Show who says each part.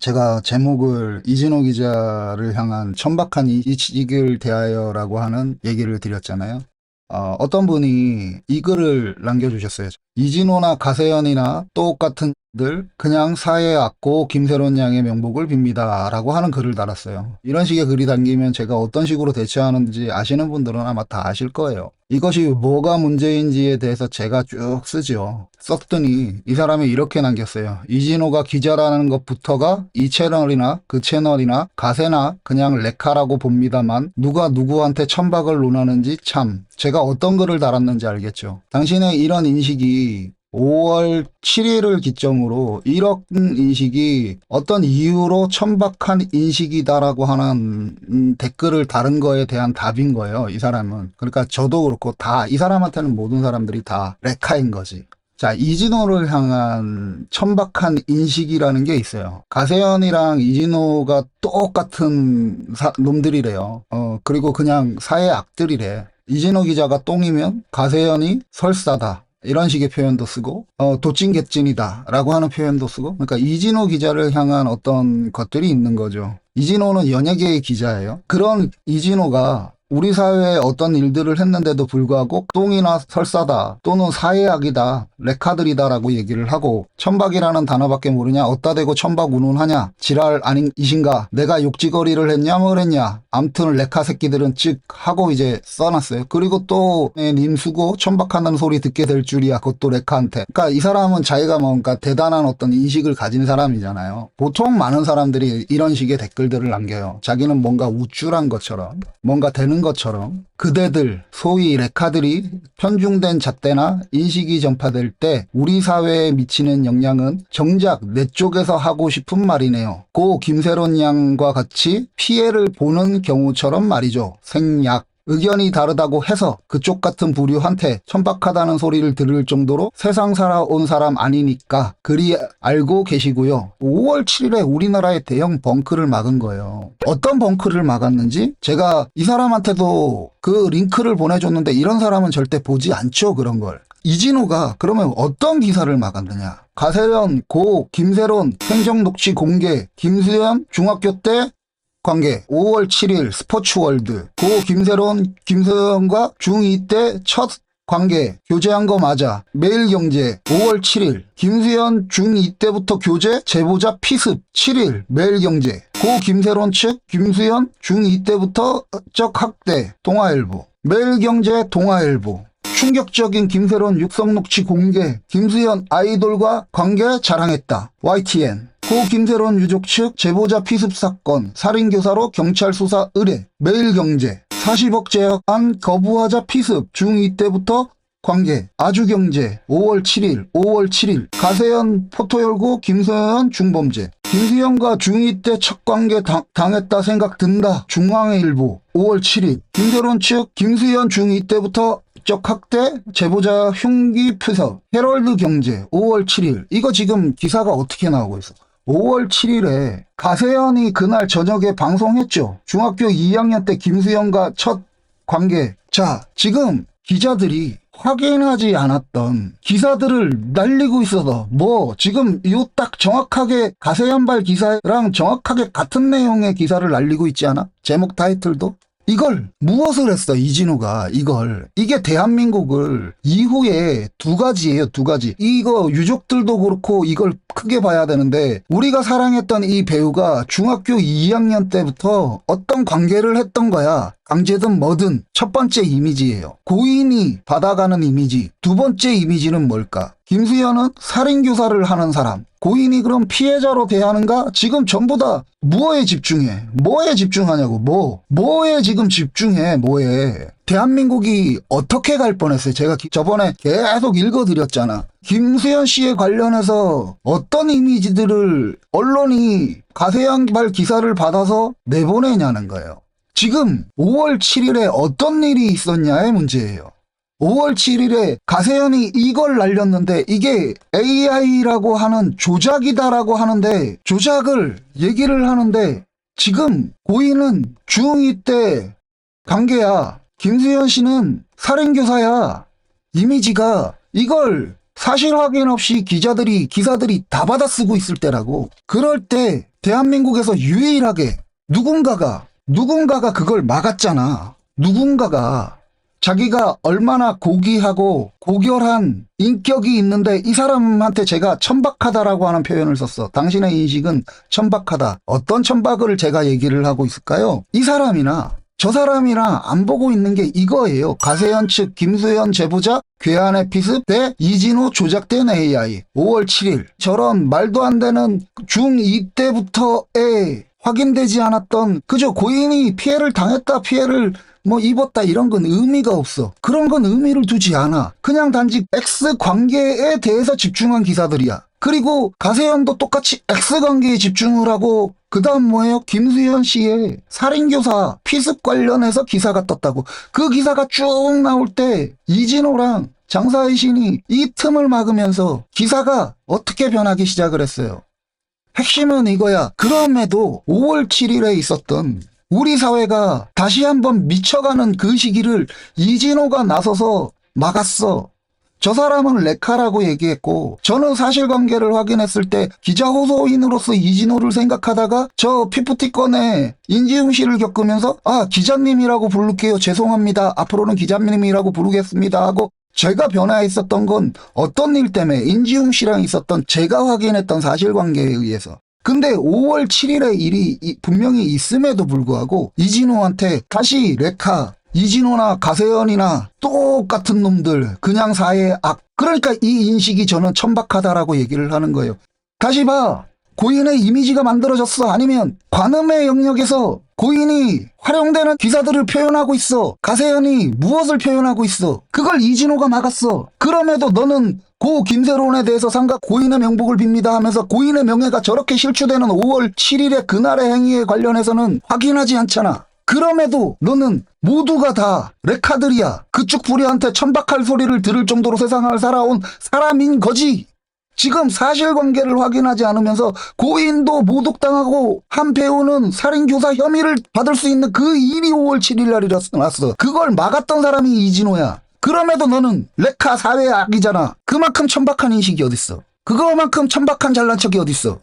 Speaker 1: 제가 제목을 이진호 기자를 향한 천박한 이직을 대하여라고 하는 얘기를 드렸잖아요. 어떤 분이 이 글을 남겨주셨어요. 이진호나 가세현이나 똑같은 들 그냥 사회에 악고 김세론 양의 명복을 빕니다 라고 하는 글을 달았어요. 이런 식의 글이 담기면 제가 어떤 식으로 대처하는지 아시는 분들은 아마 다 아실 거예요. 이것이 뭐가 문제인지에 대해서 제가 쭉 쓰죠. 썼더니 이 사람이 이렇게 남겼어요. 이진호가 기자라는 것부터가 이 채널이나 그 채널이나 가세나 그냥 레카라고 봅니다만 누가 누구한테 천박을 논하는지 참 제가 어떤 글을 달았는지 알겠죠. 당신의 이런 인식이 5월 7일을 기점으로 이런 인식이 어떤 이유로 천박한 인식이다라고 하는 댓글을 다른 거에 대한 답인 거예요. 이 사람은. 그러니까 저도 그렇고 다 이 사람한테는 모든 사람들이 다 레카인 거지. 자, 이진호를 향한 천박한 인식이라는 게 있어요. 가세현이랑 이진호가 똑같은 놈들이래요. 그리고 그냥 사회 악들이래. 이진호 기자가 똥이면 가세현이 설사다. 이런 식의 표현도 쓰고 도찐개찐이다 라고 하는 표현도 쓰고, 그러니까 이진호 기자를 향한 어떤 것들이 있는 거죠. 이진호는 연예계의 기자예요. 그런 이진호가 우리 사회에 어떤 일들을 했는데도 불구하고 똥이나 설사다 또는 사회악이다 레카들이다라고 얘기를 하고, 천박이라는 단어밖에 모르냐, 어따 대고 천박 운운하냐, 지랄 아니신가, 내가 욕지거리를 했냐 뭘 했냐, 암튼 레카 새끼들은 즉 하고 이제 써놨어요. 그리고 또 님 수고 천박하는 소리 듣게 될 줄이야, 그것도 레카한테. 그러니까 이 사람은 자기가 뭔가 대단한 어떤 인식을 가진 사람이잖아요. 보통 많은 사람들이 이런 식의 댓글들을 남겨요. 자기는 뭔가 우쭐한 것처럼, 뭔가 되는 것처럼. 그대들 소위 레카들이 편중된 잣대나 인식이 전파될 때 우리 사회에 미치는 영향은 정작 내 쪽에서 하고 싶은 말이네요. 고 김세론 양과 같이 피해를 보는 경우처럼 말이죠. 생략. 의견이 다르다고 해서 그쪽 같은 부류한테 천박하다는 소리를 들을 정도로 세상 살아온 사람 아니니까 그리 알고 계시고요. 5월 7일에 우리나라의 대형 벙크를 막은 거예요. 어떤 벙크를 막았는지 제가 이 사람한테도 그 링크를 보내줬는데 이런 사람은 절대 보지 않죠, 그런 걸. 이진호가 그러면 어떤 기사를 막았느냐. 가세현, 고, 김세론, 행정녹취 공개, 김수현 중학교 때 관계 5월 7일 스포츠월드 고 김세론 김서영과 중2 때 첫 관계 교제한 거 맞아. 매일경제 5월 7일 김수현 중2 때부터 교제 제보자 피습 7일 매일경제 고 김세론 측 김수현 중2 때부터 적 학대 동아일보 매일경제 동아일보 충격적인 김세론 육성녹취 공개 김수현 아이돌과 관계 자랑했다. YTN 고 김세론 유족 측 제보자 피습 사건 살인교사로 경찰 수사 의뢰 매일경제 40억 제약안 거부하자 피습 중2 때부터 관계 아주경제 5월 7일 가세현 포토 열고 김서현 중범죄 김수현과 중2 때 첫 관계 당했다 생각 든다 중앙일보 5월 7일 김세론 측 김수현 중2 때부터 적 학대 제보자 흉기 표석 헤럴드 경제 5월 7일 이거 지금 기사가 어떻게 나오고 있어. 5월 7일에 가세현이 그날 저녁에 방송했죠. 중학교 2학년 때 김수현과 첫 관계. 자, 지금 기자들이 확인하지 않았던 기사들을 날리고 있어서 지금 요 딱 정확하게 가세현발 기사랑 정확하게 같은 내용의 기사를 날리고 있지 않아? 제목 타이틀도? 이걸 무엇을 했어 이진호가. 이게 대한민국을 이후에 두 가지예요. 두 가지. 이거 유족들도 그렇고 이걸 크게 봐야 되는데, 우리가 사랑했던 이 배우가 중학교 2학년 때부터 어떤 관계를 했던 거야. 강제든 뭐든. 첫 번째 이미지예요. 고인이 받아가는 이미지. 두 번째 이미지는 뭘까? 김수현은 살인교사를 하는 사람. 고인이 그럼 피해자로 대하는가? 지금 전부 다 뭐에 집중해? 뭐에 집중하냐고. 뭐에 지금 집중해. 뭐에. 대한민국이 어떻게 갈 뻔했어요. 제가 저번에 계속 읽어드렸잖아. 김수현 씨에 관련해서 어떤 이미지들을 언론이 가세현발 기사를 받아서 내보내냐는 거예요. 지금 5월 7일에 어떤 일이 있었냐의 문제예요. 5월 7일에 가세현이 이걸 날렸는데 이게 AI라고 하는 조작이다라고 하는데, 조작을 얘기를 하는데 지금 고인은 중2 때 관계야. 김수현 씨는 살인교사야. 이미지가 이걸 사실 확인 없이 기사들이 다 받아 쓰고 있을 때라고. 그럴 때 대한민국에서 유일하게 누군가가 그걸 막았잖아. 누군가가 자기가 얼마나 고귀하고 고결한 인격이 있는데 이 사람한테 제가 천박하다라고 하는 표현을 썼어. 당신의 인식은 천박하다. 어떤 천박을 제가 얘기를 하고 있을까요? 이 사람이나 저 사람이나 안 보고 있는 게 이거예요. 가세현 측 김수현 제보자 괴한의 피습 대 이진호 조작된 AI. 5월 7일 저런 말도 안 되는 중2 때부터의 확인되지 않았던 그저 고인이 피해를 당했다, 피해를 입었다 이런 건 의미가 없어. 그런 건 의미를 두지 않아. 그냥 단지 X 관계에 대해서 집중한 기사들이야. 그리고 가세현도 똑같이 X 관계에 집중을 하고 그 다음 뭐예요? 김수현 씨의 살인교사 피습 관련해서 기사가 떴다고. 그 기사가 쭉 나올 때 이진호랑 장사의 신이 이 틈을 막으면서 기사가 어떻게 변하기 시작을 했어요. 핵심은 이거야. 그럼에도 5월 7일에 있었던 우리 사회가 다시 한번 미쳐가는 그 시기를 이진호가 나서서 막았어. 저 사람은 레카라고 얘기했고 저는 사실관계를 확인했을 때 기자호소인으로서 이진호를 생각하다가 저 피프티 건에 인지웅 씨를 겪으면서 기자님이라고 부를게요. 죄송합니다. 앞으로는 기자님이라고 부르겠습니다 하고 제가 변화했었던 건 어떤 일 때문에 인지웅 씨랑 있었던 제가 확인했던 사실관계에 의해서. 근데 5월 7일의 일이 분명히 있음에도 불구하고 이진호한테 다시 레카, 이진호나 가세현이나 똑같은 놈들, 그냥 사회의 악. 그러니까 이 인식이 저는 천박하다라고 얘기를 하는 거예요. 다시 봐. 고인의 이미지가 만들어졌어. 아니면 관음의 영역에서 고인이 활용되는 기사들을 표현하고 있어. 가세현이 무엇을 표현하고 있어. 그걸 이진호가 막았어. 그럼에도 너는 고 김세론에 대해서 상가 고인의 명복을 빕니다 하면서 고인의 명예가 저렇게 실추되는 5월 7일의 그날의 행위에 관련해서는 확인하지 않잖아. 그럼에도 너는 모두가 다 레카들이야. 그쪽 부리한테 천박할 소리를 들을 정도로 세상을 살아온 사람인 거지. 지금 사실관계를 확인하지 않으면서 고인도 모독당하고 한 배우는 살인교사 혐의를 받을 수 있는 그 일이 5월 7일 날이었어. 그걸 막았던 사람이 이진호야. 그럼에도 너는 레카 사회의 악이잖아. 그만큼 천박한 인식이 어딨어. 그거만큼 천박한 잘난 척이 어딨어.